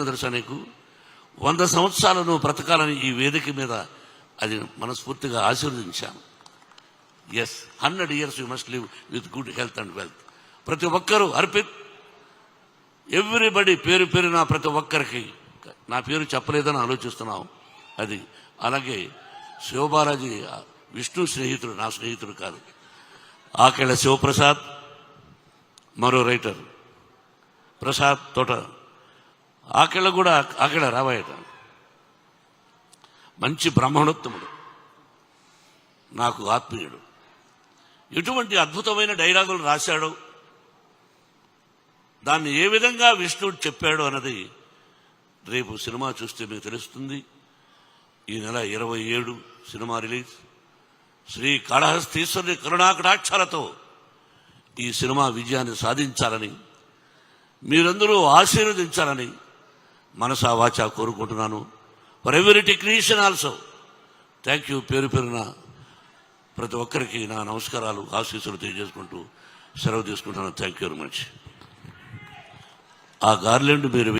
దర్శనకు 100 సంవత్సరాలను బ్రతకాలని ఈ వేదిక మీద అది మనస్ఫూర్తిగా ఆశీర్వదించాను. Yes, 100 years you must live with good health and wealth. ప్రతి ఒక్కరూ అర్పిత్, ఎవ్రీబడి పేరు పేరున ప్రతి ఒక్కరికి, నా పేరు చెప్పలేదని ఆలోచిస్తున్నాం. అది అలాగే శివబాలాజీ విష్ణు స్నేహితుడు, నా స్నేహితుడు కాదు. ఆకెళ్ళ శివప్రసాద్, మరో రైటర్ ప్రసాద్ తోట, ఆకెళ్ళ కూడా ఆకెళ్ళ రావాయట, మంచి బ్రాహ్మణోత్తముడు, నాకు ఆత్మీయుడు. ఎటువంటి అద్భుతమైన డైలాగులు రాశాడో, దాన్ని ఏ విధంగా విష్ణుడు చెప్పాడో అన్నది రేపు సినిమా చూస్తే మీకు తెలుస్తుంది. ఈ నెల 27 సినిమా రిలీజ్. శ్రీ కాళహస్తీశ్వరుని కరుణాకటాక్షాలతో ఈ సినిమా విజయాన్ని సాధించాలని, మీరందరూ ఆశీర్వదించాలని మనసా వాచా కోరుకుంటున్నాను. For every technician also thank you. పేరు పేరున ప్రతి ఒక్కరికి నా నమస్కారాలు, ఆశీస్సులు తెలియజేసుకుంటూ సెలవు తీసుకుంటున్నాను. Thank you very much. ఆ గార్లెండ్ మీరు